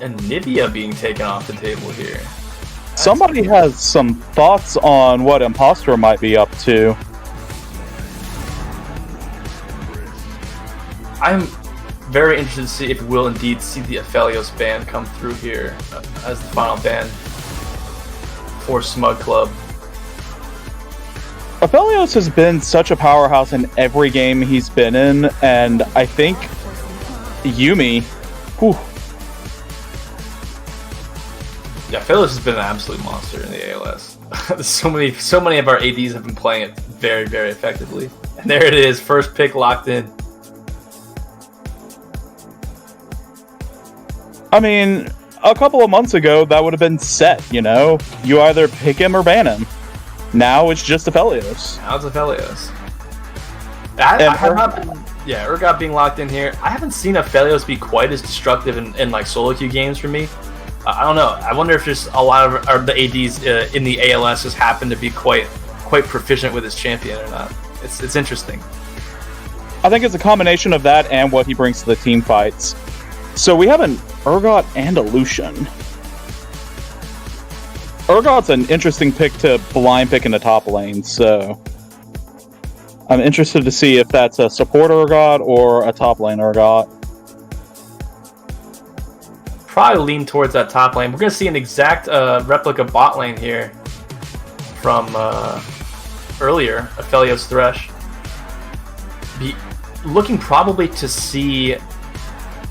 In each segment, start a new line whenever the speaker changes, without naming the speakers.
And Nivea being taken off the table here.
Somebody has some thoughts on what Impostor might be up to.
I'm very interested to see if we'll indeed see the Aphelios ban come through here as the final ban for Smug Club.
Aphelios has been such a powerhouse in every game he's been in, and I think Yuumi, whew.
Yeah, Aphelios has been an absolute monster in the ALS. so many of our ADs have been playing it very, very effectively. And there it is, first pick locked in.
I mean, a couple of months ago, that would have been set, you know? You either pick him or ban him. Now it's just Aphelios.
Now it's Aphelios. Urgot being locked in here. I haven't seen Aphelios be quite as destructive in like solo queue games for me. I don't know. I wonder if just a lot of the ADs in the ALS just happen to be quite proficient with his champion or not. It's interesting.
I think it's a combination of that and what he brings to the team fights. So we have an Urgot and a Lucian. Urgot's an interesting pick to blind pick in the top lane, so I'm interested to see if that's a support Urgot or a top lane Urgot.
Probably lean towards that top lane. We're going to see an exact replica bot lane here from earlier, Aphelios Thresh. Be looking probably to see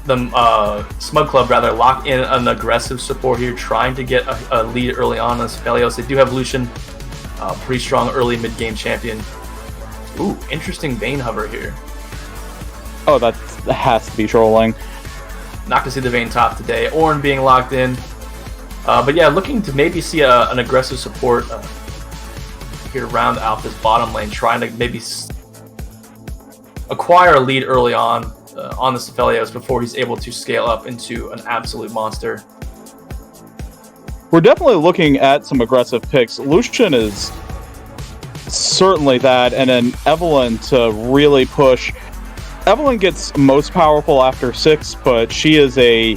the Smug Club lock in an aggressive support here, trying to get a lead early on as Aphelios. They do have Lucian, pretty strong early mid-game champion. Ooh, interesting Vayne hover here.
Oh, that has to be trolling.
Not gonna see the Vayne top today. Ornn being locked in. But yeah, looking to maybe see an aggressive support here to round out this bottom lane, trying to maybe acquire a lead early on this Aphelios before he's able to scale up into an absolute monster.
We're definitely looking at some aggressive picks. Lucian is certainly that, and then Evelynn to really push. Evelynn gets most powerful after 6, but she is a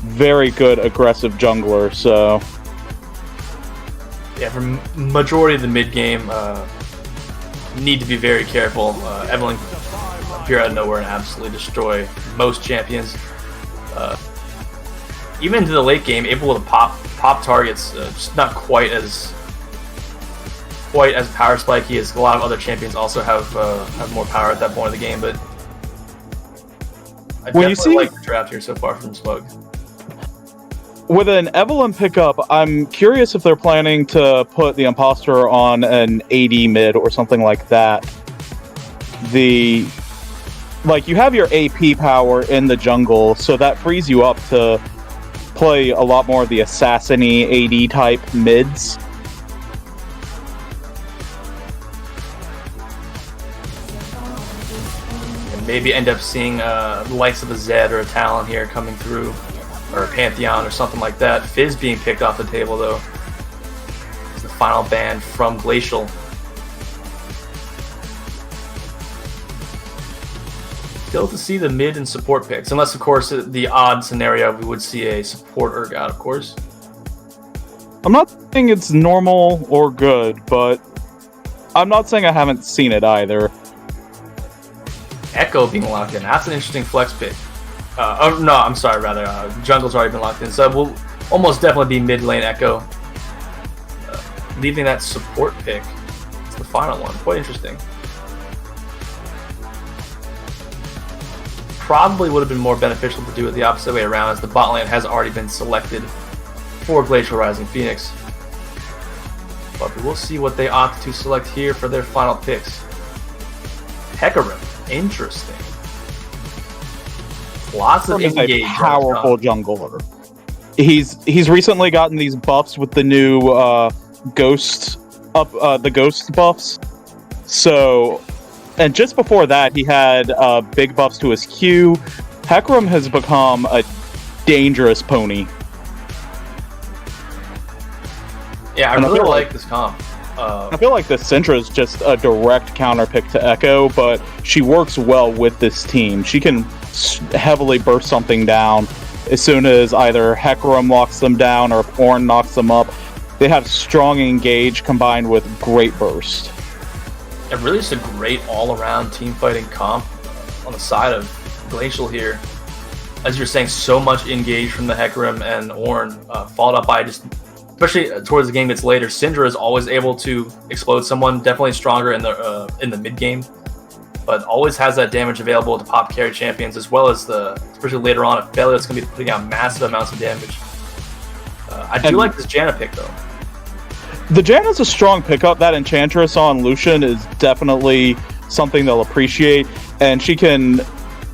very good aggressive jungler, so...
Yeah, for majority of the mid-game, need to be very careful. Evelynn appear out of nowhere and absolutely destroy most champions. Even into the late game, able to pop targets, just not quite as power spiky as a lot of other champions also have more power at that point of the game, but I definitely like the draft here so far from Smug.
With an Evelynn pickup, I'm curious if they're planning to put the Impostor on an AD mid or something like that. You have your AP power in the jungle, so that frees you up to play a lot more of the assassin-y AD type mids.
And maybe end up seeing the likes of a Zed or a Talon here coming through, or a Pantheon or something like that. Fizz being picked off the table though. It's the final ban from Glacial. Still to see the mid and support picks, unless of course the odd scenario we would see a support Urgot, of course.
I'm not saying it's normal or good, but I'm not saying I haven't seen it either.
Echo being locked in, that's an interesting flex pick. No, I'm sorry, Jungle's already been locked in, so we'll almost definitely be mid lane Echo. Leaving that support pick. It's the final one, quite interesting. Probably would have been more beneficial to do it the opposite way around, as the bot lane has already been selected for Glacial Rising Phoenix. But we will see what they opt to select here for their final picks. Hecarim, interesting. Lots of engage.
A powerful jungler. He's recently gotten these buffs with the new ghost buffs. So, and just before that, he had big buffs to his Q. Hecarim has become a dangerous pony.
Yeah, I really like this comp.
I feel like the Syndra is just a direct counter pick to Echo, but she works well with this team. She can heavily burst something down as soon as either Hecarim locks them down or if Ornn knocks them up. They have strong engage combined with great burst.
It really is a great all-around team fighting comp on the side of Glacial here. As you're saying, so much engage from the Hecarim and Ornn, followed up by just, especially towards the game gets later, Syndra is always able to explode someone, definitely stronger in the mid game, but always has that damage available to pop carry champions, as well as especially later on, Aphelios going to be putting out massive amounts of damage. I do like this Janna pick though.
The Janna's a strong pickup. That Enchantress on Lucian is definitely something they'll appreciate, and she can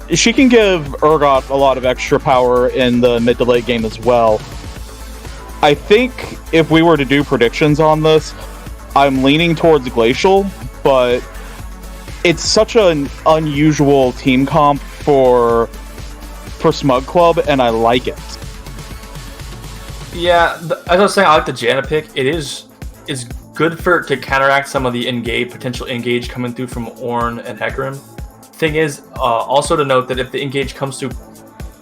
give Urgot a lot of extra power in the mid to late game as well. I think if we were to do predictions on this, I'm leaning towards Glacial, but it's such an unusual team comp for Smug Club, and I like it.
Yeah, as I was saying, I like the Janna pick. It's good to counteract some of the potential engage coming through from Ornn and Hecarim. Thing is, also to note that if the engage comes through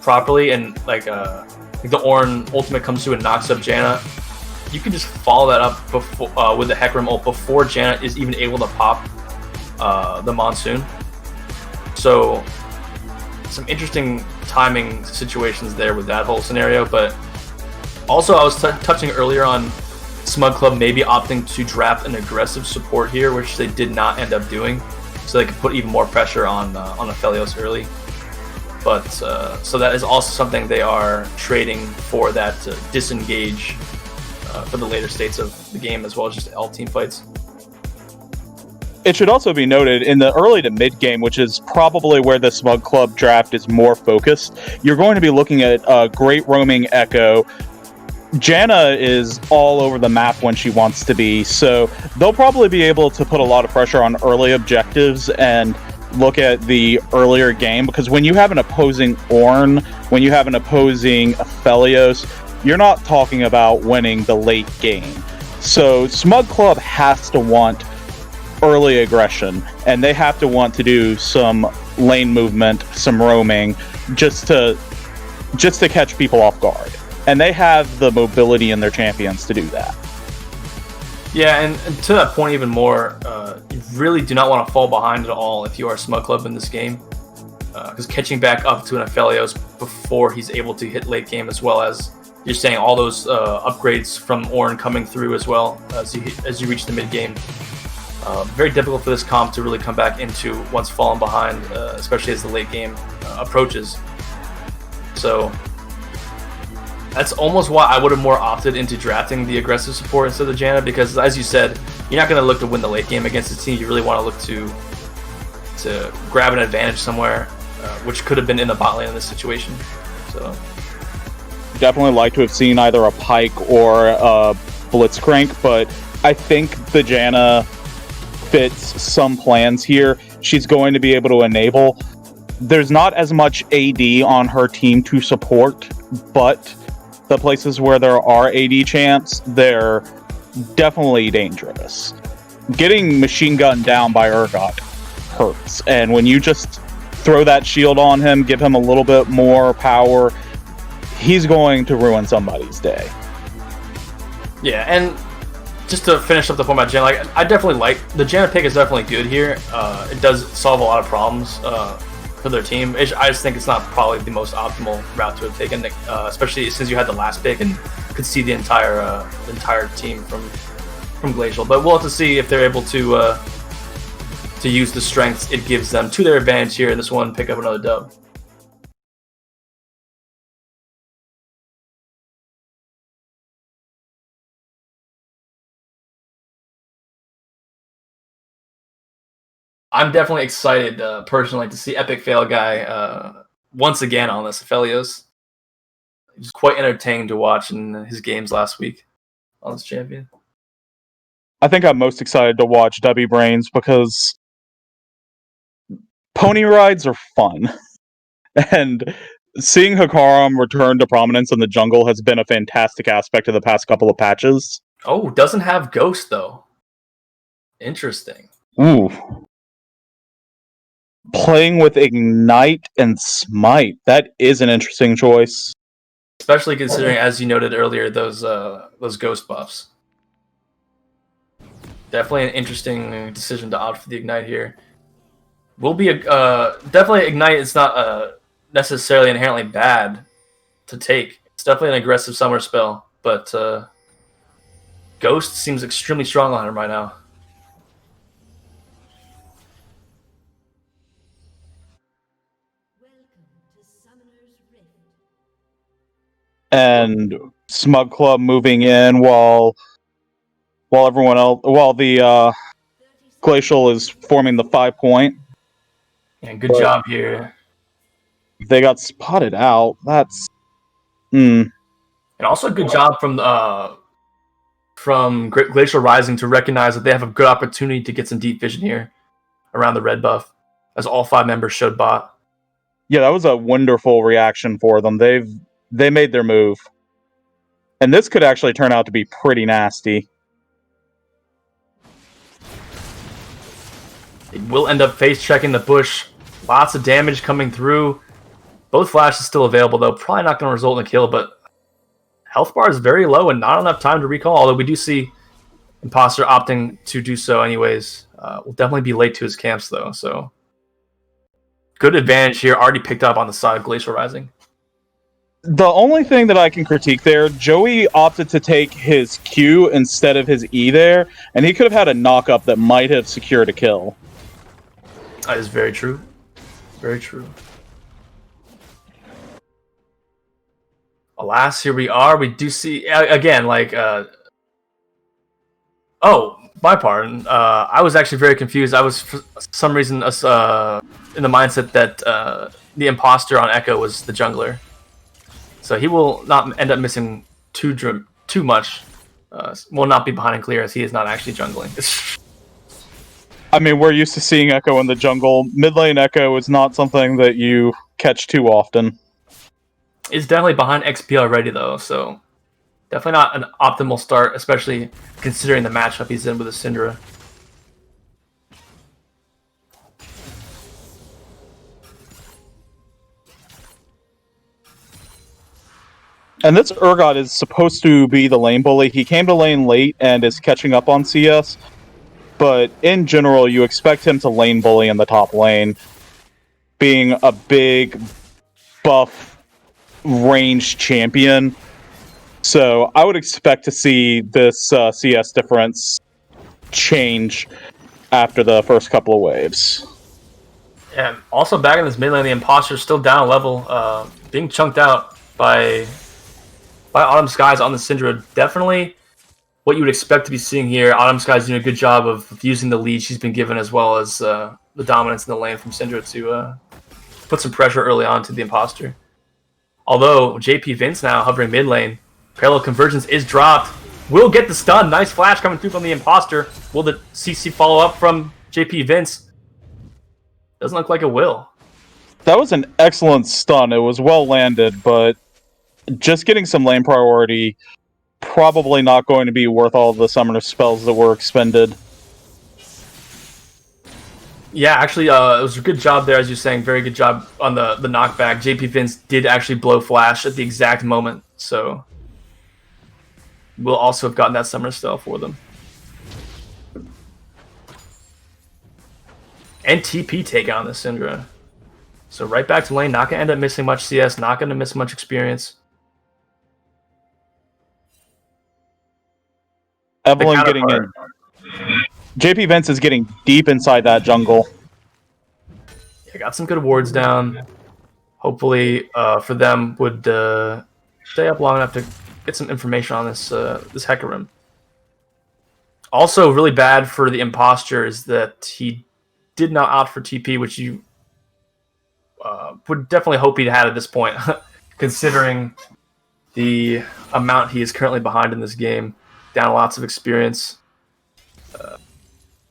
properly and like the Ornn ultimate comes through and knocks up Janna, you can just follow that up before with the Hecarim ult before Janna is even able to pop the Monsoon. So some interesting timing situations there with that whole scenario. But also, I was touching earlier on Smug Club maybe opting to draft an aggressive support here, which they did not end up doing, so they could put even more pressure on Aphelios early. But so that is also something they are trading for, that disengage for the later states of the game, as well as just all team fights.
It should also be noted, in the early to mid game, which is probably where the Smug Club draft is more focused, you're going to be looking at Great Roaming Echo. Janna is all over the map when she wants to be, so they'll probably be able to put a lot of pressure on early objectives and look at the earlier game, because when you have an opposing Ornn, when you have an opposing Aphelios, you're not talking about winning the late game. So Smug Club has to want early aggression, and they have to want to do some lane movement, some roaming, just to catch people off guard. And they have the mobility in their champions to do that.
Yeah, and to that point even more, you really do not want to fall behind at all if you are Smug Club in this game. Because catching back up to an Aphelios before he's able to hit late game, as well as you're saying all those upgrades from Ornn coming through as well as you reach the mid game. Very difficult for this comp to really come back into once fallen behind, especially as the late game approaches. So that's almost why I would have more opted into drafting the aggressive support instead of Janna, because as you said, you're not going to look to win the late game against the team. You really want to look to grab an advantage somewhere, which could have been in the bot lane in this situation. So
definitely like to have seen either a Pike or a Blitzcrank, but I think the Janna fits some plans here. She's going to be able to enable. There's not as much AD on her team to support, but the places where there are AD champs, they're definitely dangerous. Getting machine gunned down by Urgot hurts, and when you just throw that shield on him, give him a little bit more power, he's going to ruin somebody's day.
Yeah, and just to finish up the point about Janna, I definitely like the Janna pick is definitely good here. It does solve a lot of problems for their team. I just think it's not probably the most optimal route to have taken, especially since you had the last pick and could see the entire team from Glacial. But we'll have to see if they're able to use the strengths it gives them to their advantage here in this one, pick up another dub. I'm definitely excited, personally, to see Epic Fail Guy once again on this Aphelios. It was quite entertaining to watch in his games last week on this champion.
I think I'm most excited to watch W Brains because pony rides are fun. And seeing Hakaram return to prominence in the jungle has been a fantastic aspect of the past couple of patches.
Oh, doesn't have Ghost, though. Interesting.
Ooh. Playing with Ignite and Smite. That is an interesting choice.
especially considering, as you noted earlier, those ghost buffs. Definitely an interesting decision to opt for the Ignite here. Will be definitely Ignite is not necessarily inherently bad to take. It's definitely an aggressive summer spell, but Ghost seems extremely strong on him right now.
And Smug Club moving in while everyone else, while the Glacial is forming the 5-point.
Yeah, good job here.
They got spotted out. That's
and also a good job from Glacial Rising to recognize that they have a good opportunity to get some deep vision here around the red buff, as all 5 members showed bot.
Yeah, that was a wonderful reaction for them. They made their move. And this could actually turn out to be pretty nasty.
They will end up face checking the bush. Lots of damage coming through. Both flashes still available, though. Probably not going to result in a kill, but health bar is very low and not enough time to recall, although we do see Imposter opting to do so anyways. Will definitely be late to his camps, though, so good advantage here, already picked up on the side of Glacial Rising.
The only thing that I can critique there, Joey opted to take his Q instead of his E there, and he could have had a knock-up that might have secured a kill.
That is very true. Very true. Alas, here we are. We do see, again, like, oh, my pardon. I was actually very confused. I was, for some reason, in the mindset that the imposter on Echo was the jungler. So he will not end up missing too much. Will not be behind and clear, as he is not actually jungling.
I mean, we're used to seeing Echo in the jungle. Mid lane Echo is not something that you catch too often.
He's definitely behind XP already, though, so definitely not an optimal start, especially considering the matchup he's in with a Syndra.
And this Urgot is supposed to be the lane bully. He came to lane late and is catching up on CS. But in general, you expect him to lane bully in the top lane. Being a big, buff, ranged champion. So I would expect to see this CS difference change after the first couple of waves.
And also back in this mid lane, the imposter is still down a level, being chunked out by Autumn Skies on the Syndra. Definitely what you would expect to be seeing here. Autumn Skies doing a good job of using the lead she's been given, as well as the dominance in the lane from Syndra to put some pressure early on to the imposter. Although JP Vince now hovering mid lane, parallel convergence is dropped. Will get the stun. Nice flash coming through from the imposter. Will the CC follow up from JP Vince? Doesn't look like it will.
That was an excellent stun. It was well landed, but just getting some lane priority, probably not going to be worth all the summoner spells that were expended.
Yeah, actually, it was a good job there, as you're saying. Very good job on the knockback. JP Vince did actually blow flash at the exact moment, so we'll also have gotten that summoner spell for them. And TP take on the Syndra. So right back to lane, not going to end up missing much CS, not going to miss much experience.
Evelyn getting in. JP Vince is getting deep inside that jungle.
Yeah, got some good wards down. Hopefully for them would stay up long enough to get some information on this this Hecarim. Also really bad for the imposter is that he did not opt for TP, which you would definitely hope he'd had at this point, considering the amount he is currently behind in this game. Down lots of experience.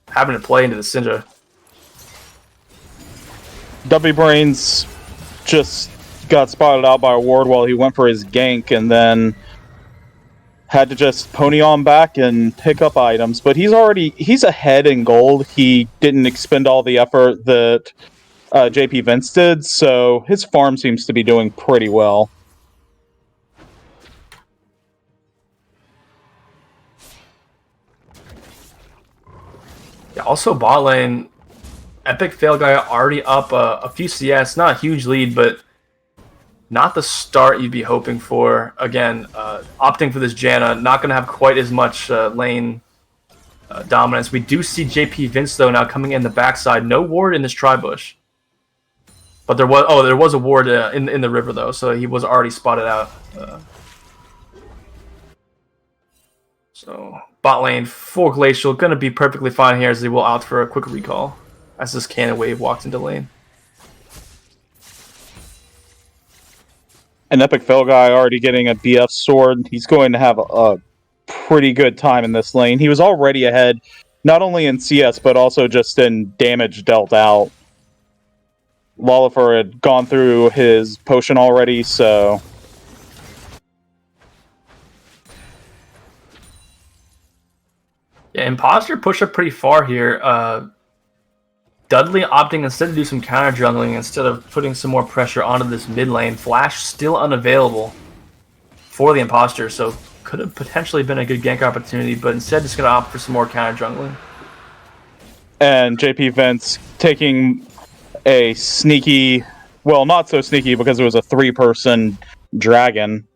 Having to play into the Syndra.
W Brains just got spotted out by a ward while he went for his gank, and then had to just pony on back and pick up items. But he's ahead in gold. He didn't expend all the effort that JP Vince did, so his farm seems to be doing pretty well.
Also, bot lane, Epic Fail Guy already up a few CS. Not a huge lead, but not the start you'd be hoping for. Again, opting for this Janna, not going to have quite as much lane dominance. We do see JP Vince, though, now coming in the backside. No ward in this tri-bush. But there was a ward in the river, though, so he was already spotted out. So, bot lane for Glacial, going to be perfectly fine here as they will opt for a quick recall as this cannon wave walks into lane.
An Epic Fail Guy already getting a BF sword. He's going to have a pretty good time in this lane. He was already ahead, not only in CS, but also just in damage dealt out. Lolifer had gone through his potion already, so...
Yeah, Imposter pushed up pretty far here. Dudley opting instead to do some counter jungling instead of putting some more pressure onto this mid lane. Flash still unavailable for the Imposter, so could have potentially been a good gank opportunity, but instead just going to opt for some more counter jungling.
And JP Vince taking a sneaky, well, not so sneaky because it was a 3-person dragon.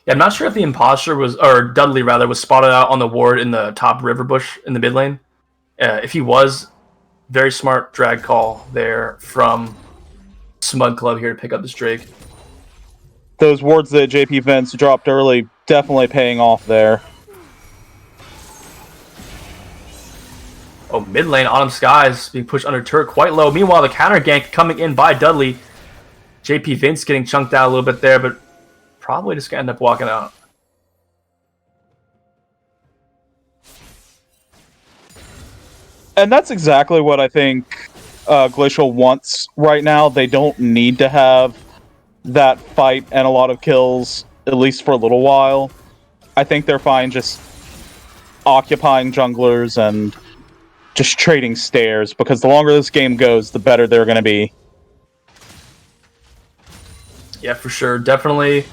Yeah, I'm not sure if the Imposter was, or Dudley rather, was spotted out on the ward in the top river bush in the mid lane. If he was, very smart drag call there from Smug Club here to pick up this Drake.
Those wards that JP Vince dropped early definitely paying off there.
Oh, mid lane, Autumn Skies being pushed under turret quite low. Meanwhile, the counter gank coming in by Dudley. JP Vince getting chunked out a little bit there, but probably just going to end up walking out.
And that's exactly what I think Glacial wants right now. They don't need to have that fight and a lot of kills, at least for a little while. I think they're fine just occupying junglers and just trading stairs, because the longer this game goes, the better they're going to be.
Yeah, for sure. Definitely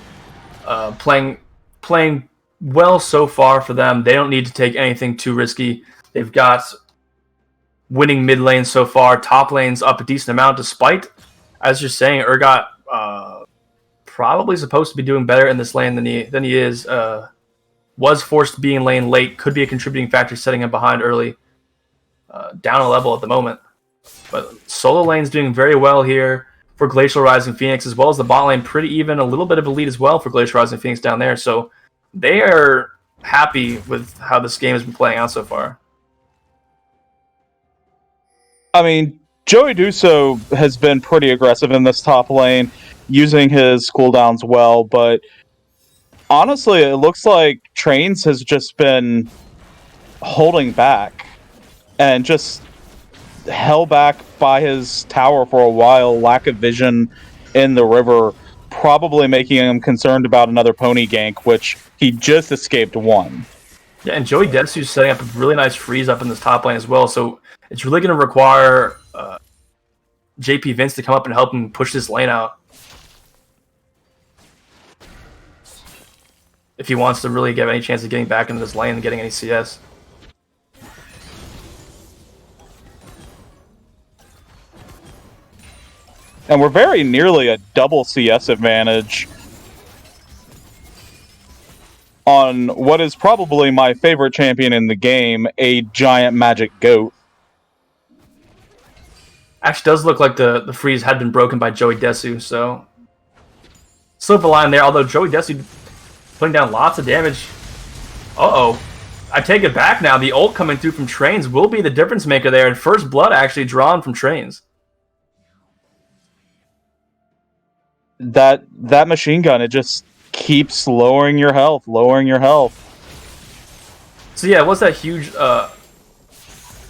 playing well so far for them. They don't need to take anything too risky. They've got winning mid lane so far. Top lane's up a decent amount, despite, as you're saying, Urgot probably supposed to be doing better in this lane than he is. Was forced to be in lane late. Could be a contributing factor setting him behind early. Down a level at the moment. But solo lane's doing very well here for Glacial Rising Phoenix, as well as the bot lane pretty even. A little bit of a lead as well for Glacial Rising Phoenix down there. So they are happy with how this game has been playing out so far.
I mean, Joey Duso has been pretty aggressive in this top lane, using his cooldowns well, but honestly, it looks like Trains has just been holding back and just held back by his tower for a while. Lack of vision in the river, probably making him concerned about another pony gank, which he just escaped one.
Yeah, and Joey Detsu's setting up a really nice freeze up in this top lane as well, so it's really going to require JP Vince to come up and help him push this lane out if he wants to really get any chance of getting back into this lane and getting any CS.
And we're very nearly a double CS advantage on what is probably my favorite champion in the game, a giant magic goat.
Actually does look like the freeze had been broken by Joey Desu, so silver line there, although Joey Desu putting down lots of damage. Uh-oh. I take it back now. The ult coming through from Trains will be the difference maker there, and first blood actually drawn from Trains.
That machine gun, it just keeps lowering your health.
So yeah, what's that huge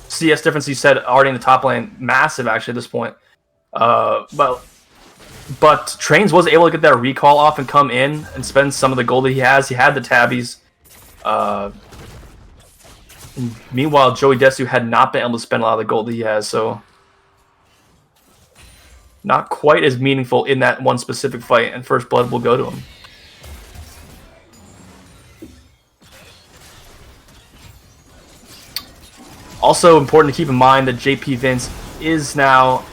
CS difference you said already in the top lane? Massive, actually, at this point. But Trains was able to get that recall off and come in and spend some of the gold that he has. He had the tabbies. Meanwhile, Joey Desu had not been able to spend a lot of the gold that he has, so not quite as meaningful in that one specific fight, and first blood will go to him. Also important to keep in mind that JP Vince is now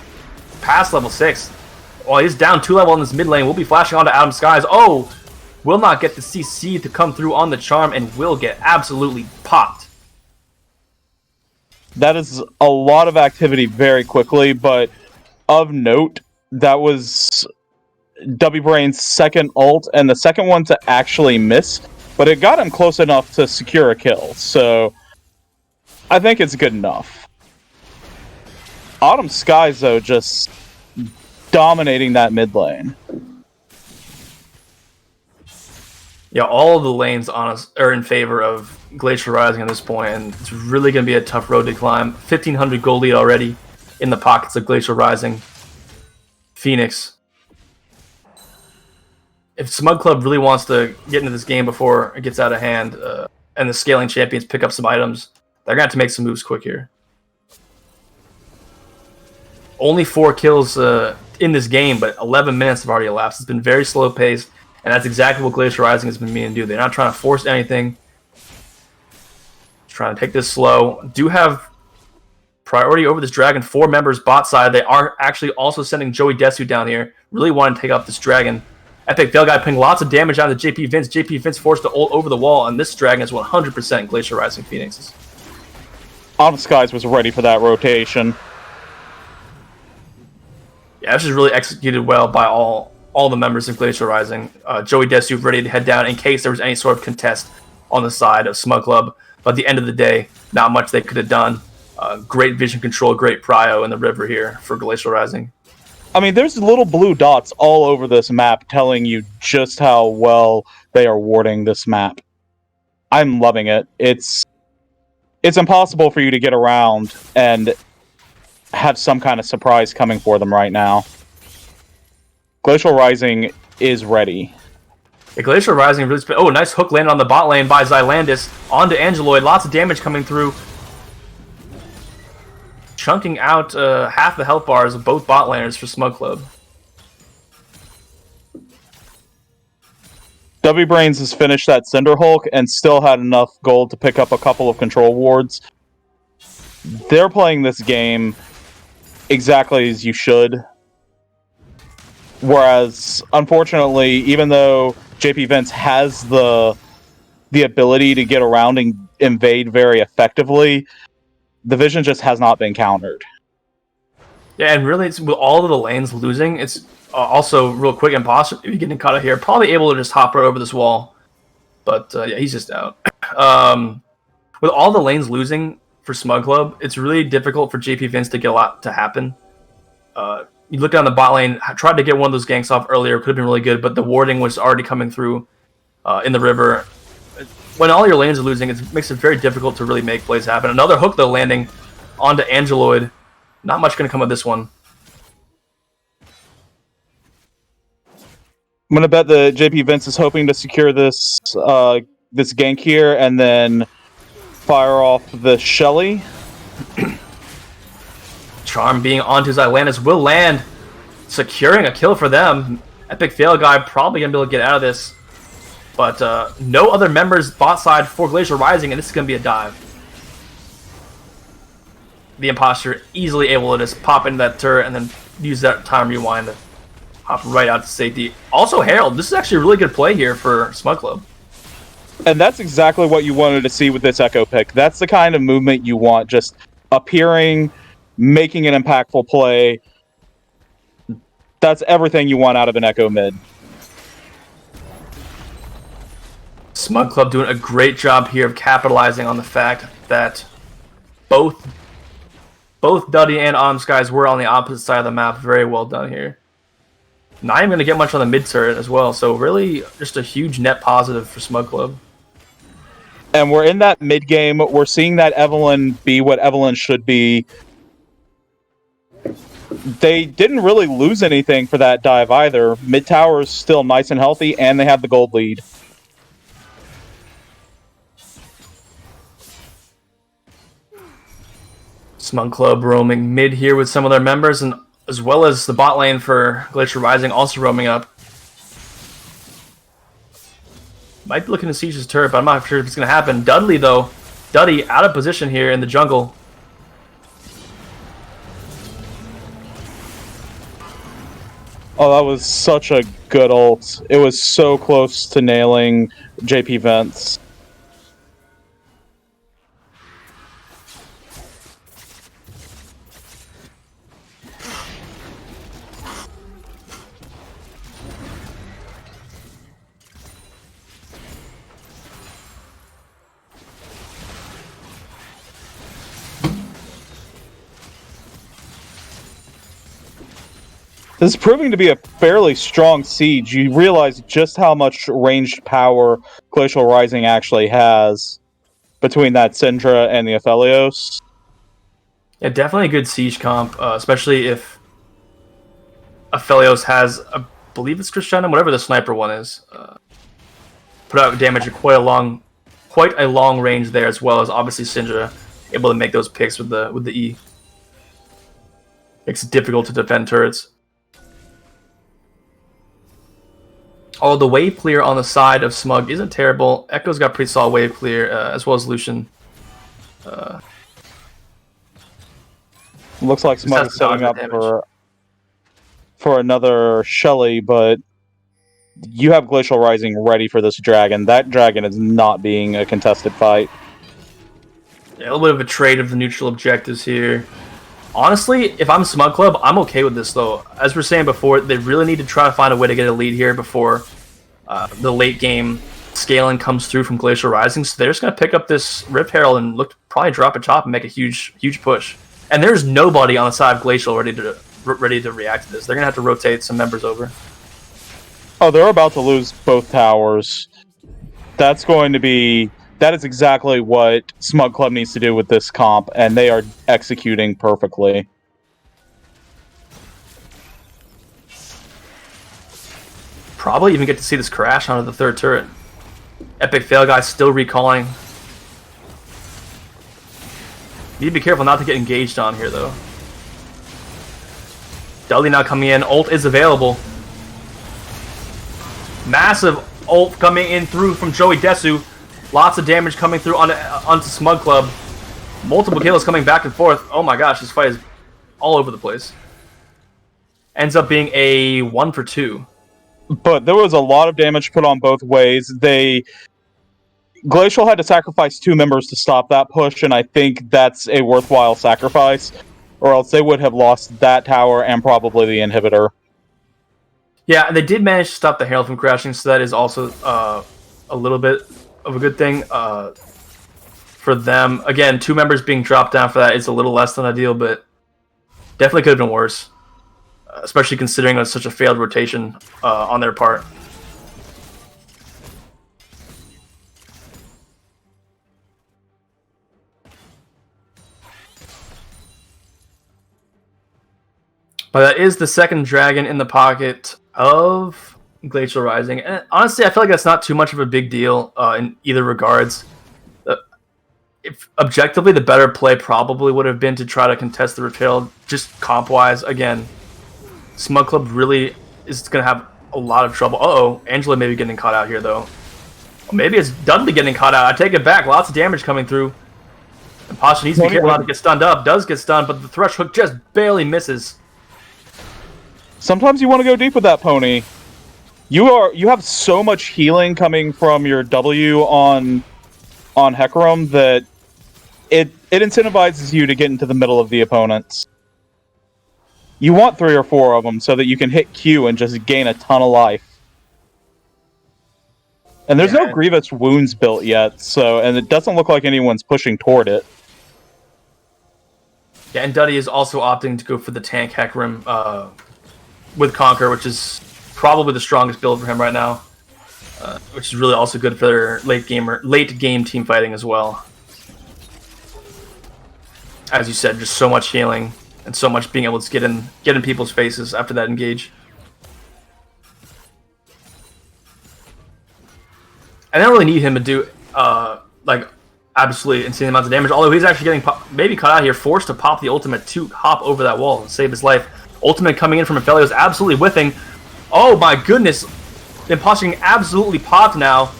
past level 6. While he's down 2 level in this mid lane, we'll be flashing onto Adam Skies. Oh! Will not get the CC to come through on the charm and will get absolutely popped.
That is a lot of activity very quickly, but of note, that was Wbrain's second ult, and the second one to actually miss, but it got him close enough to secure a kill, so I think it's good enough. Autumn Skies, though, just dominating that mid lane.
Yeah, all of the lanes on us are in favor of Glacial Rising at this point, and it's really going to be a tough road to climb. 1,500 gold lead already in the pockets of Glacial Rising. Phoenix. If Smug Club really wants to get into this game before it gets out of hand, and the scaling champions pick up some items, they're going to have to make some moves quick here. Only 4 kills in this game, but 11 minutes have already elapsed. It's been very slow paced. And that's exactly what Glacial Rising has been meaning to do. They're not trying to force anything. Just trying to take this slow. Do have priority over this dragon. 4 members bot side. They are actually also sending Joey Desu down here. Really want to take out this dragon. Epic Veil Guy putting lots of damage on the JP Vince. JP Vince forced to ult over the wall, and this dragon is 100% Glacial Rising Phoenix's.
Autumn Skies was ready for that rotation.
Yeah, this is really executed well by all the members of Glacial Rising. Joey Desu ready to head down in case there was any sort of contest on the side of Smug Club. But at the end of the day, not much they could have done. Great vision control, great prio in the river here for Glacial Rising.
I mean, there's little blue dots all over this map telling you just how well they are warding this map. I'm loving it. It's impossible for you to get around and have some kind of surprise coming for them right now. Glacial Rising is ready.
The Glacial Rising really... Oh, nice hook landed on the bot lane by Xylandis. Onto Angeloid. Lots of damage coming through. Chunking out half the health bars of both bot laners for Smug Club.
Wbrains has finished that Cinder Hulk and still had enough gold to pick up a couple of control wards. They're playing this game exactly as you should. Whereas, unfortunately, even though JP Vince has the ability to get around and invade very effectively, the vision just has not been countered.
Yeah, and really, it's, with all of the lanes losing, it's also real quick. Imposter, if you're getting caught out here, probably able to just hop right over this wall. But yeah, he's just out. With all the lanes losing for Smug Club, it's really difficult for JP Vince to get a lot to happen. You look down the bot lane, tried to get one of those ganks off earlier, could have been really good, but the warding was already coming through in the river. When all your lanes are losing, it makes it very difficult to really make plays happen. Another hook, though, landing onto Angeloid. Not much going to come of this one.
I'm going to bet that JP Vince is hoping to secure this this gank here and then fire off the Shelly.
Charm being onto Xylandis will land, securing a kill for them. Epic Fail Guy probably going to be able to get out of this. But no other members bot side for Glacial Rising, and this is going to be a dive. The Imposter easily able to just pop into that turret and then use that time rewind to hop right out to safety. Also Herald, this is actually a really good play here for Smug Club.
And that's exactly what you wanted to see with this Echo pick. That's the kind of movement you want, just appearing, making an impactful play. That's everything you want out of an Echo mid.
Smug Club doing a great job here of capitalizing on the fact that both Duddy and Autumn Skies were on the opposite side of the map. Very well done here. Not even going to get much on the mid turret as well, so really just a huge net positive for Smug Club.
And we're in that mid game. We're seeing that Evelyn be what Evelyn should be. They didn't really lose anything for that dive either. Mid tower is still nice and healthy, and they have the gold lead.
Smug Club roaming mid here with some of their members, and as well as the bot lane for Glacial Rising also roaming up. Might be looking to siege his turret, but I'm not sure if it's going to happen. Dudley, though. Duddy out of position here in the jungle.
Oh, that was such a good ult. It was so close to nailing JP Vents. This is proving to be a fairly strong siege. You realize just how much ranged power Glacial Rising actually has between that Syndra and the Aphelios.
Yeah, definitely a good siege comp, especially if Aphelios has, I believe it's Crescendo, whatever the sniper one is. Put out damage at quite a long range there, as well as obviously Syndra able to make those picks with the E. Makes it difficult to defend turrets. Oh, the wave clear on the side of Smug isn't terrible. Echo's got pretty solid wave clear, as well as Lucian.
Looks like Smug is setting up for another Shelly, but you have Glacial Rising ready for this dragon. That dragon is not being a contested fight.
Yeah, a little bit of a trade of the neutral objectives here. Honestly, if I'm Smug Club, I'm okay with this, though. As we were saying before, they really need to try to find a way to get a lead here before the late game scaling comes through from Glacial Rising. So they're just going to pick up this Rift Herald and probably drop a chop and make a huge push. And there's nobody on the side of Glacial ready to react to this. They're going to have to rotate some members over.
Oh, they're about to lose both towers. That is exactly what Smug Club needs to do with this comp, and they are executing perfectly.
Probably even get to see this crash onto the third turret. Epic Fail guy still recalling. Need to be careful not to get engaged on here, though. Dudley now coming in. Ult is available. Massive ult coming in through from Joey Desu. Lots of damage coming through onto Smug Club. Multiple kills coming back and forth. Oh my gosh, this fight is all over the place. Ends up being a 1 for 2.
But there was a lot of damage put on both ways. Glacial had to sacrifice 2 members to stop that push, and I think that's a worthwhile sacrifice, or else they would have lost that tower and probably the inhibitor.
Yeah, and they did manage to stop the Herald from crashing, so that is also a little bit of a good thing for them. Again, 2 members being dropped down for that is a little less than ideal, but definitely could have been worse, especially considering it was such a failed rotation on their part. But that is the second dragon in the pocket of Glacial Rising. And honestly, I feel like that's not too much of a big deal in either regards. If objectively, the better play probably would have been to try to contest the Rift Herald, just comp-wise. Again, Smug Club really is going to have a lot of trouble. Uh-oh, Angela may be getting caught out here, though. Well, maybe it's Dudley getting caught out. I take it back. Lots of damage coming through. And Pasha needs to be careful not to get stunned up. Does get stunned, but the Thresh Hook just barely misses.
Sometimes you want to go deep with that pony. You have so much healing coming from your W on Hecarim that it incentivizes you to get into the middle of the opponents. You want 3 or 4 of them so that you can hit Q and just gain a ton of life. And there's no Grievous wounds built yet, and it doesn't look like anyone's pushing toward it.
Yeah, and Duddy is also opting to go for the tank Hecarim with Conquer, which is probably the strongest build for him right now, which is really also good for their late game team fighting as well. As you said, just so much healing and so much being able to get in people's faces after that engage. I don't really need him to do like absolutely insane amounts of damage, although he's actually getting maybe caught out here, forced to pop the ultimate to hop over that wall and save his life. Ultimate coming in from Aphelios, absolutely whiffing. Oh my goodness! Imposting absolutely popped now.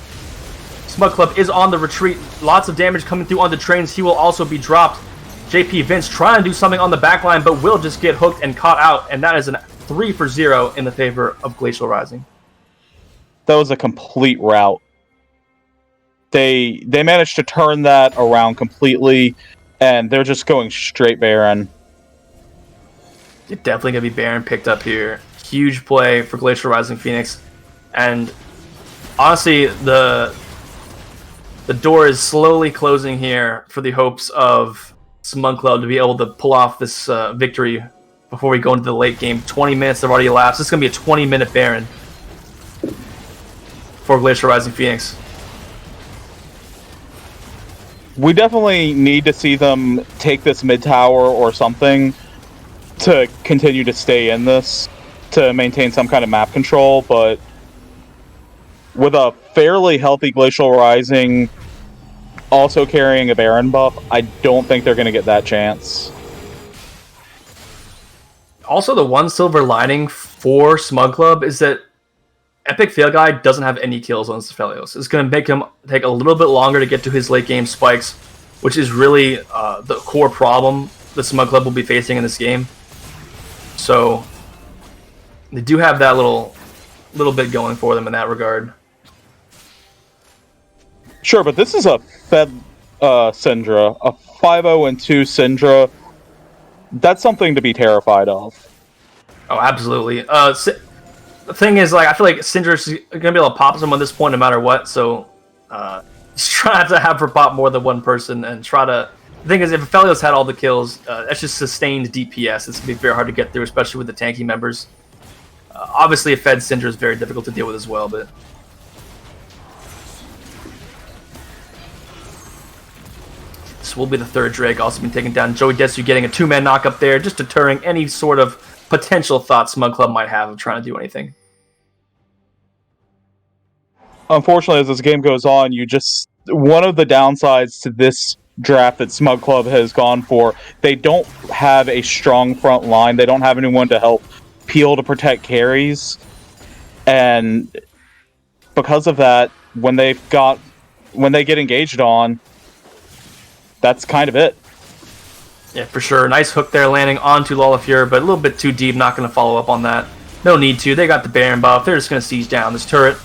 Smug Club is on the retreat. Lots of damage coming through on the trains. He will also be dropped. JP Vince trying to do something on the backline, but will just get hooked and caught out. And that is an 3 for 0 in the favor of Glacial Rising.
That was a complete rout. They managed to turn that around completely, and they're just going straight Baron.
It's definitely going to be Baron picked up here. Huge play for Glacial Rising Phoenix. And honestly, the door is slowly closing here for the hopes of Smug Club to be able to pull off this victory before we go into the late game. 20 minutes have already elapsed. This is going to be a 20-minute Baron for Glacial Rising Phoenix.
We definitely need to see them take this mid tower or something to continue to stay in this, to maintain some kind of map control, but with a fairly healthy Glacial Rising also carrying a Baron buff, I don't think they're going to get that chance.
Also, the one silver lining for Smug Club is that Epic Fail Guy doesn't have any kills on Aphelios. It's going to make him take a little bit longer to get to his late game spikes, which is really the core problem the Smug Club will be facing in this game. So they do have that little bit going for them in that regard.
Sure, but this is a Fed Syndra, a 5-0-2 Syndra. That's something to be terrified of.
Oh, absolutely. The thing is, like, I feel like Syndra's going to be able to pop someone at this point no matter what, so just try not to have her pop more than one person, and try to... The thing is, if Aphelios had all the kills, that's just sustained DPS. It's going to be very hard to get through, especially with the tanky members. Obviously, a Fed Syndra is very difficult to deal with as well, but... This will be the third Drake, also been taken down. Joey Desu getting a 2-man knock up there, just deterring any sort of potential thought Smug Club might have of trying to do anything.
Unfortunately, as this game goes on, one of the downsides to this draft that Smug Club has gone for, they don't have a strong front line. They don't have anyone to help peel to protect carries. And because of that, when they get engaged on, that's kind of it.
Yeah, for sure. Nice hook there landing onto Lullafier, but a little bit too deep. Not going to follow up on that. No need to. They got the Baron buff. They're just going to siege down this turret.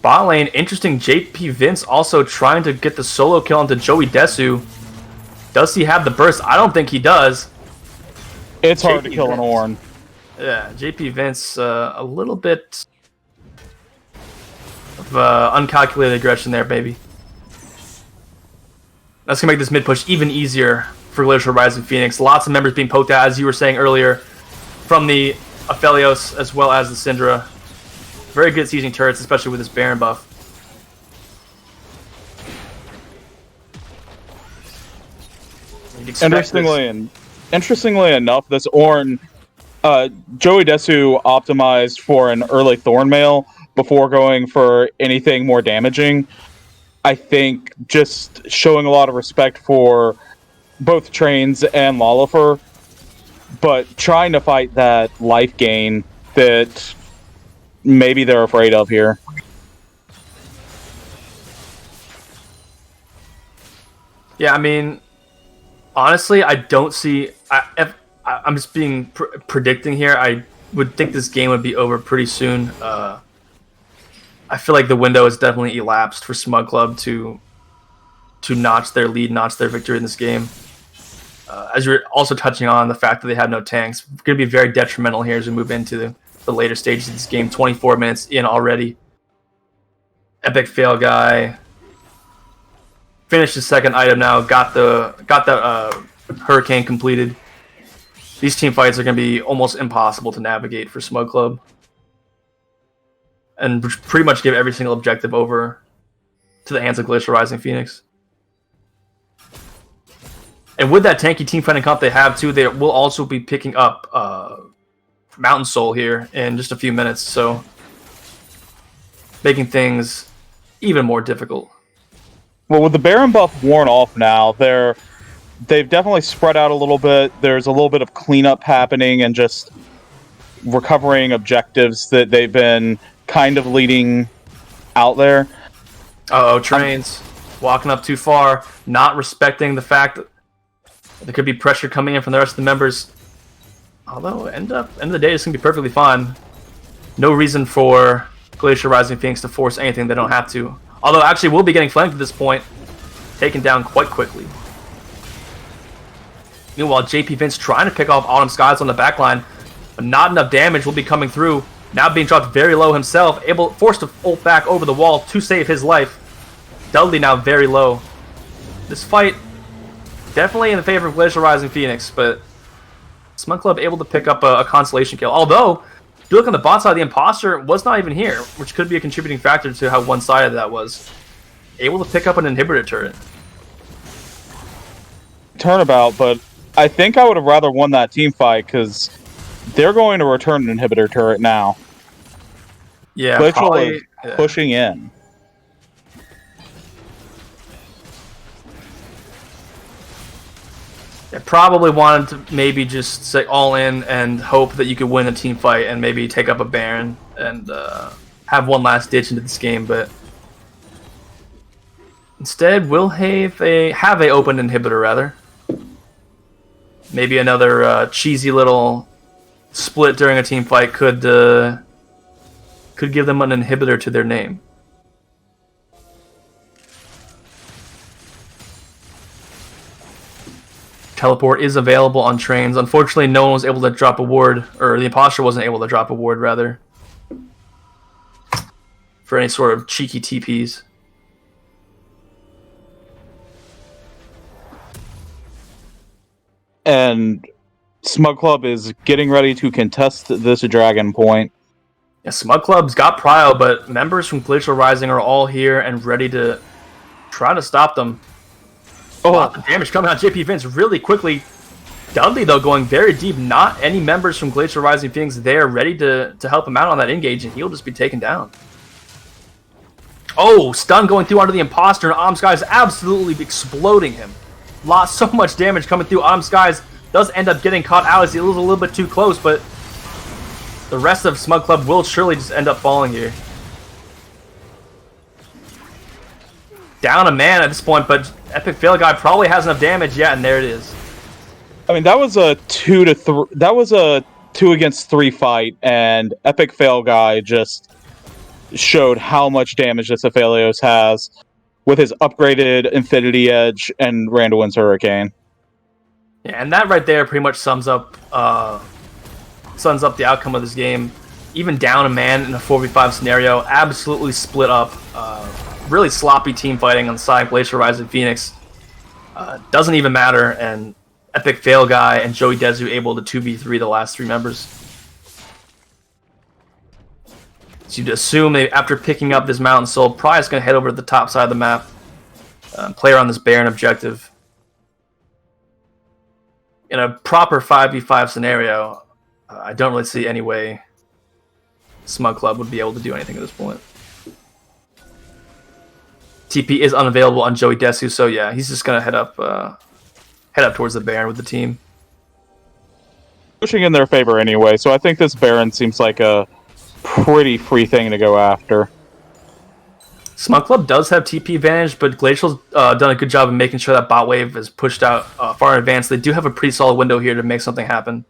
Bot lane, interesting. JP Vince also trying to get the solo kill onto Joey Desu. Does he have the burst? I don't think he does.
It's hard to kill an Ornn.
Yeah, JP Vince, a little bit of uncalculated aggression there, baby. That's going to make this mid push even easier for Glacial Rising Phoenix. Lots of members being poked out, as you were saying earlier, from the Aphelios as well as the Syndra. Very good sieging turrets, especially with this Baron buff.
Interestingly enough, this Ornn, Joey Desu optimized for an early Thornmail before going for anything more damaging. I think just showing a lot of respect for both Trains and Lullafier, but trying to fight that life gain that maybe they're afraid of here.
Yeah, I mean, honestly, I don't see... I'm just being predicting here. I would think this game would be over pretty soon. I feel like the window has definitely elapsed for Smug Club to notch their lead, notch their victory in this game. As you're also touching on the fact that they have no tanks, it's going to be very detrimental here as we move into the later stages of this game. 24 minutes in already. Epic Fail Guy finished his second item now. Got the Hurricane completed. These team fights are going to be almost impossible to navigate for Smug Club, and pretty much give every single objective over to the hands of Glacial Rising Phoenix. And with that tanky team fighting comp they have too, they will also be picking up Mountain Soul here in just a few minutes, so making things even more difficult.
Well, with the Baron buff worn off now, they've definitely spread out a little bit. There's a little bit of cleanup happening and just recovering objectives that they've been kind of leading out there.
Uh-oh, Trains walking up too far, not respecting the fact that there could be pressure coming in from the rest of the members. Although, end of the day, it's going to be perfectly fine. No reason for Glacial Rising Phoenix to force anything they don't have to. Although, actually, we'll be getting flanked at this point. Taken down quite quickly. Meanwhile, JP Vince trying to pick off Autumn Skies on the backline, but not enough damage will be coming through. Now being dropped very low himself, forced to ult back over the wall to save his life. Dudley now very low. This fight definitely in the favor of Glacial Rising Phoenix, but Smug Club able to pick up a consolation kill. Although, if you look on the bot side, the imposter was not even here, which could be a contributing factor to how one-sided that was. Able to pick up an inhibitor turret.
Turnabout, but I think I would have rather won that team fight because they're going to return an inhibitor turret now.
Yeah,
Glacial is pushing in.
I probably wanted to maybe just say all in and hope that you could win a team fight and maybe take up a Baron and have one last ditch into this game, but instead we'll have a open inhibitor rather. Maybe another cheesy little split during a team fight could give them an inhibitor to their name. Teleport is available on trains. Unfortunately, no one was able to drop a ward, or the imposter wasn't able to drop a ward, rather, for any sort of cheeky TPs.
And Smug Club is getting ready to contest this Dragon Point.
Yeah, Smug Club's got prio, but members from Glacial Rising are all here and ready to try to stop them. Oh, lot of damage coming on JP Vince really quickly. Dudley, though, going very deep. Not any members from Glacial Rising Phoenix there ready to help him out on that engage, and he'll just be taken down. Oh, stun going through onto the imposter, and Autumn Skies absolutely exploding him. So much damage coming through. Autumn Skies does end up getting caught out as he was a little bit too close, but the rest of Smug Club will surely just end up falling here. Down a man at this point, but Epic Fail Guy probably has enough damage. Yeah, and there it is.
I mean, that was a 2-3. That was a 2 against 3 fight, and Epic Fail Guy just showed how much damage this Aphelios has with his upgraded Infinity Edge and Randuin's Hurricane.
Yeah, and that right there pretty much sums up the outcome of this game. Even down a man in a 4v5 scenario, absolutely split up. Really sloppy team fighting on the side of Glacial Rising Phoenix. Doesn't even matter, and Epic Fail Guy and Joey Dezu able to 2v3 the last 3 members. So you'd assume they, after picking up this Mountain Soul, probably is going to head over to the top side of the map, play around this Baron objective. In a proper 5v5 scenario, I don't really see any way Smug Club would be able to do anything at this point. TP is unavailable on Joey Desu, so yeah, he's just gonna head up towards the Baron with the team.
Pushing in their favor anyway, so I think this Baron seems like a pretty free thing to go after.
Smug Club does have TP advantage, but Glacial's done a good job of making sure that bot wave is pushed out far in advance. They do have a pretty solid window here to make something happen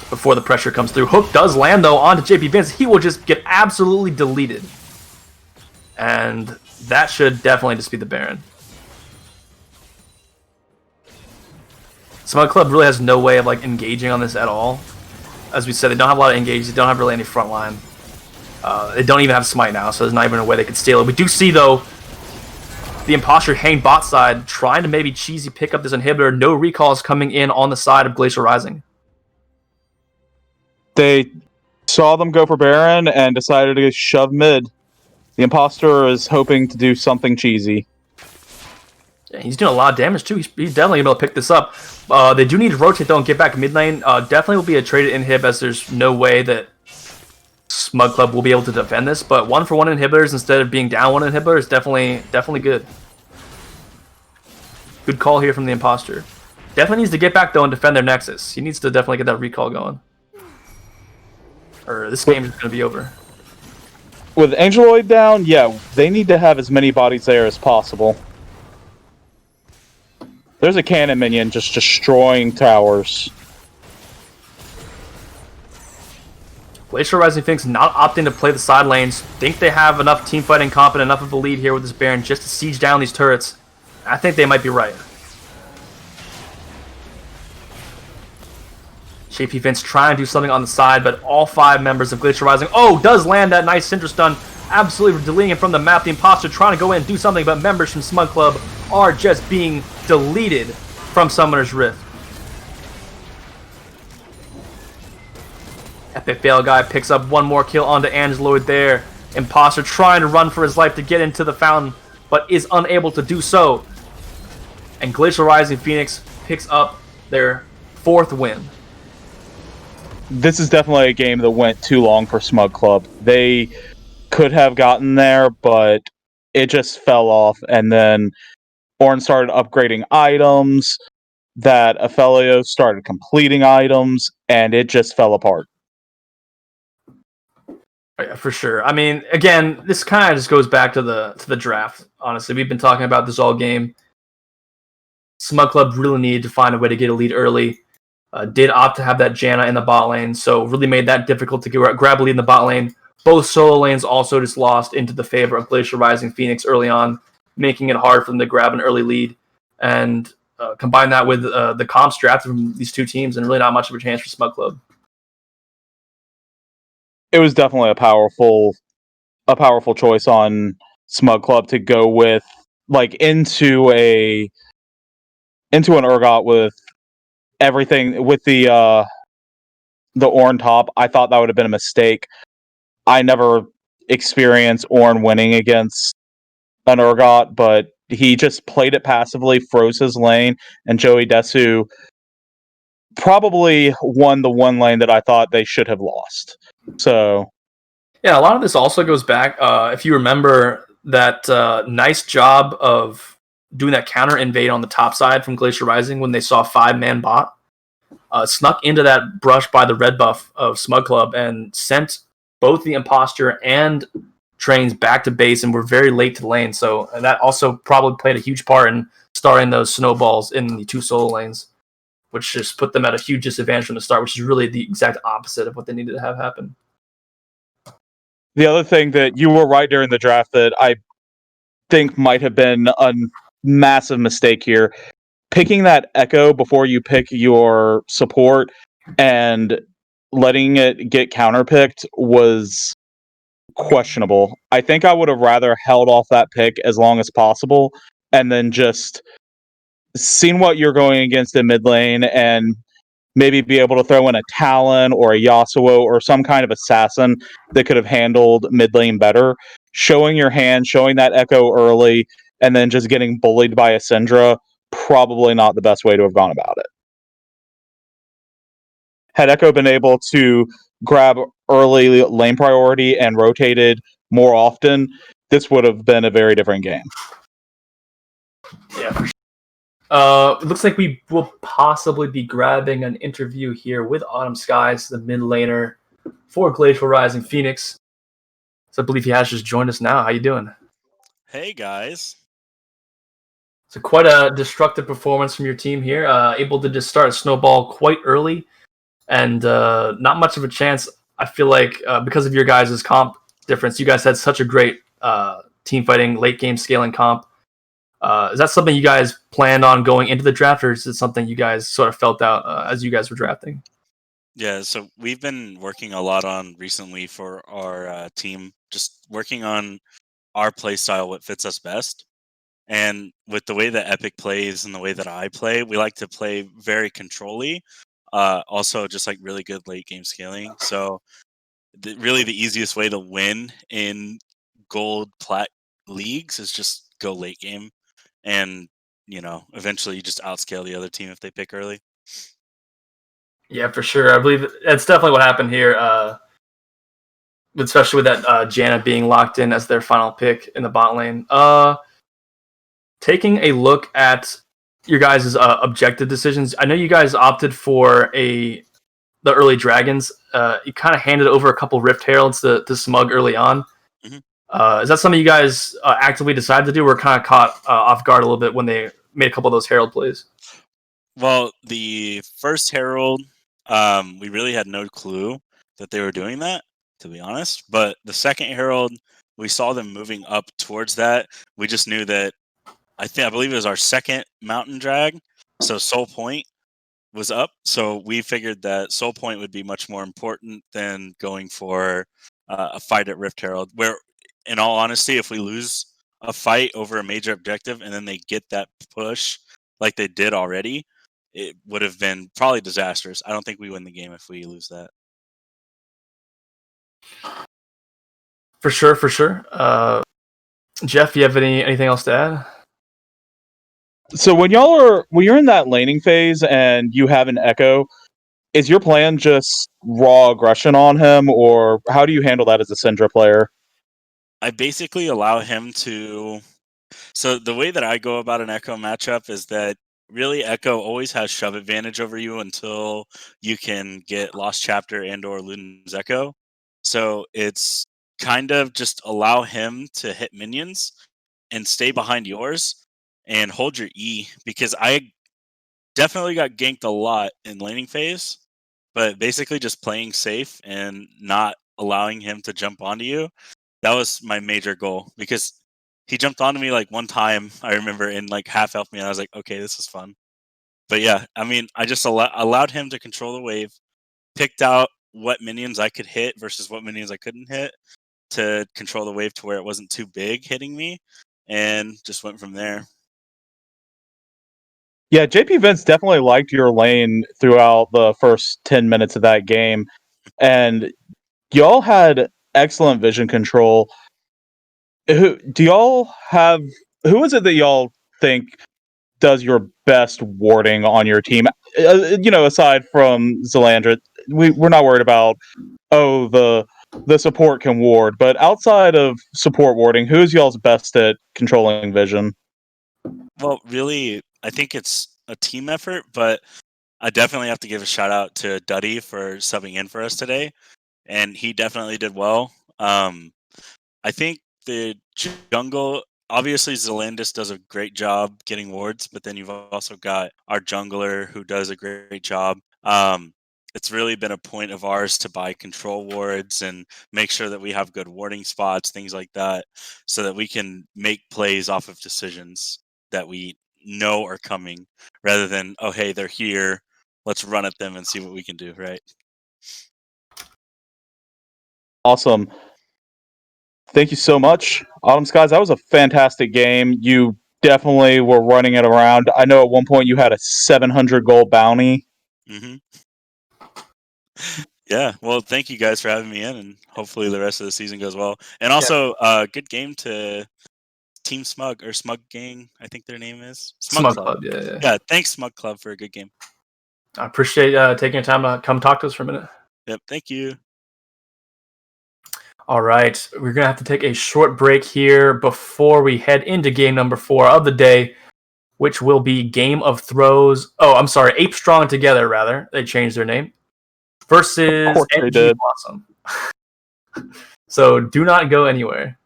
before the pressure comes through. Hook does land, though, onto JP Vince. He will just get absolutely deleted. And that should definitely just be the Baron. Smug Club really has no way of engaging on this at all. As we said, they don't have a lot of engage. They don't have really any front line. They don't even have smite now, so there's not even a way they could steal it. We do see, though, the imposter hang bot side, trying to maybe cheesy pick up this inhibitor. No recalls coming in on the side of Glacial Rising.
They saw them go for Baron and decided to shove mid. The imposter is hoping to do something cheesy.
Yeah, he's doing a lot of damage, too. He's definitely able to pick this up. They do need to rotate, though, and get back mid lane. Definitely will be a traded inhib, as there's no way that Smug Club will be able to defend this. But 1-for-1 inhibitors instead of being down 1 inhibitor is definitely good. Good call here from the imposter. Definitely needs to get back, though, and defend their Nexus. He needs to definitely get that recall going. Or this game is going to be over.
With Angeloid down, yeah, they need to have as many bodies there as possible. There's a cannon minion just destroying towers.
Glacial Rising Phoenix not opting to play the side lanes. Think they have enough team fighting comp and enough of a lead here with this Baron just to siege down these turrets. I think they might be right. Shapey Vince trying to do something on the side, but all 5 members of Glacial Rising... Oh, does land that nice Syndra stun. Absolutely deleting him from the map. The imposter trying to go in and do something, but members from Smug Club are just being deleted from Summoner's Rift. Epic Fail Guy picks up one more kill onto Angeloid there. Imposter trying to run for his life to get into the fountain, but is unable to do so. And Glacial Rising Phoenix picks up their 4th win.
This is definitely a game that went too long for Smug Club. They could have gotten there, but it just fell off. And then Ornn started upgrading items, that Aphelios started completing items, and it just fell apart.
Yeah, for sure. I mean, again, this kind of just goes back to the draft. Honestly, we've been talking about this all game. Smug Club really needed to find a way to get a lead early. Did opt to have that Janna in the bot lane, so really made that difficult to grab a lead in the bot lane. Both solo lanes also just lost into the favor of Glacial Rising Phoenix early on, making it hard for them to grab an early lead. And combine that with the comps drafted from these two teams, and really not much of a chance for Smug Club.
It was definitely a powerful choice on Smug Club to go with, like, into an Urgot with everything with the Ornn top. I thought that would have been a mistake. I never experienced Ornn winning against an Urgot, but he just played it passively, froze his lane, and Joey Desu probably won the one lane that I thought they should have lost. So,
yeah, a lot of this also goes back, if you remember, that nice job of doing that counter invade on the top side from Glacial Rising when they saw 5-man bot. Snuck into that brush by the red buff of Smug Club and sent both the imposter and trains back to base and were very late to the lane. So that also probably played a huge part in starting those snowballs in the 2 solo lanes, which just put them at a huge disadvantage from the start, which is really the exact opposite of what they needed to have happen.
The other thing that you were right during the draft that I think might have been a massive mistake here, picking that Echo before you pick your support and letting it get counterpicked was questionable. I think I would have rather held off that pick as long as possible and then just seen what you're going against in mid lane and maybe be able to throw in a Talon or a Yasuo or some kind of assassin that could have handled mid lane better. Showing your hand, showing that Echo early, and then just getting bullied by a Syndra, probably not the best way to have gone about it. Had Echo been able to grab early lane priority and rotated more often, this would have been a very different game.
Yeah, for sure. It looks like we will possibly be grabbing an interview here with Autumn Skies, the mid laner for Glacial Rising Phoenix. So I believe he has just joined us now. How you doing?
Hey, guys.
So quite a destructive performance from your team here. Able to just start a snowball quite early and not much of a chance. I feel like because of your guys' comp difference, you guys had such a great team fighting, late game scaling comp. Is that something you guys planned on going into the draft, or is it something you guys sort of felt out as you guys were drafting?
Yeah, so we've been working a lot on recently for our team, just working on our play style, what fits us best. And with the way that Epic plays and the way that I play, we like to play very control-y. Also, just like really good late game scaling. So really the easiest way to win in gold plat leagues is just go late game. And, eventually you just outscale the other team if they pick early.
Yeah, for sure. I believe that's definitely what happened here, especially with that Janna being locked in as their final pick in the bot lane. Taking a look at your guys' objective decisions, I know you guys opted for the early dragons. You kind of handed over a couple Rift Heralds to Smug early on.
Mm-hmm.
Is that something you guys actively decided to do, or kind of caught off guard a little bit when they made a couple of those Herald plays?
Well, the first Herald, we really had no clue that they were doing that, to be honest. But the second Herald, we saw them moving up towards that. We just knew that I believe it was our second mountain drag. So Soul Point was up. So we figured that Soul Point would be much more important than going for a fight at Rift Herald. Where, in all honesty, if we lose a fight over a major objective and then they get that push like they did already, it would have been probably disastrous. I don't think we win the game if we lose that.
For sure, for sure. Jeff, you have anything else to add?
So when you're in that laning phase and you have an Echo, is your plan just raw aggression on him, or how do you handle that as a Syndra player?
I basically allow him to. So the way that I go about an Echo matchup is that really Echo always has shove advantage over you until you can get Lost Chapter and or Luden's Echo. So it's kind of just allow him to hit minions and stay behind yours and hold your E, because I definitely got ganked a lot in laning phase, but basically just playing safe and not allowing him to jump onto you. That was my major goal, because he jumped onto me like one time, I remember, and like half elf me, and I was like, okay, this is fun. But yeah, I mean, I just allowed him to control the wave, picked out what minions I could hit versus what minions I couldn't hit to control the wave to where it wasn't too big hitting me, and just went from there.
Yeah, JP Vince definitely liked your lane throughout the first 10 minutes of that game, and y'all had excellent vision control. Who do y'all have? Who is it that y'all think does your best warding on your team? Aside from Zelandra, we're not worried about the support can ward, but outside of support warding, who's y'all's best at controlling vision?
Well, really, I think it's a team effort, but I definitely have to give a shout out to Duddy for subbing in for us today, and he definitely did well. I think the jungle, obviously, Zelandis does a great job getting wards, but then you've also got our jungler who does a great job. It's really been a point of ours to buy control wards and make sure that we have good warding spots, things like that, so that we can make plays off of decisions that we know are coming, rather than, oh, hey, they're here, let's run at them and see what we can do, right?
Awesome. Thank you so much, Autumn Skies. That was a fantastic game. You definitely were running it around. I know at one point you had a 700 gold bounty.
hmm Yeah, well, thank you guys for having me in, and hopefully the rest of the season goes well. And also, good game to Team Smug or Smug Gang, I think their name is Smug
Smug
Club.
Club, yeah.
Yeah, thanks Smug Club for a good game.
I appreciate taking your time to come talk to us for a minute.
Yep, thank you.
All right, we're going to have to take a short break here before we head into game number 4 of the day, which will be Game of Throws. Oh, I'm sorry, Ape Strong Together, rather. They changed their name. Versus
Of course they
NG
did.
Blossom. So do not go anywhere.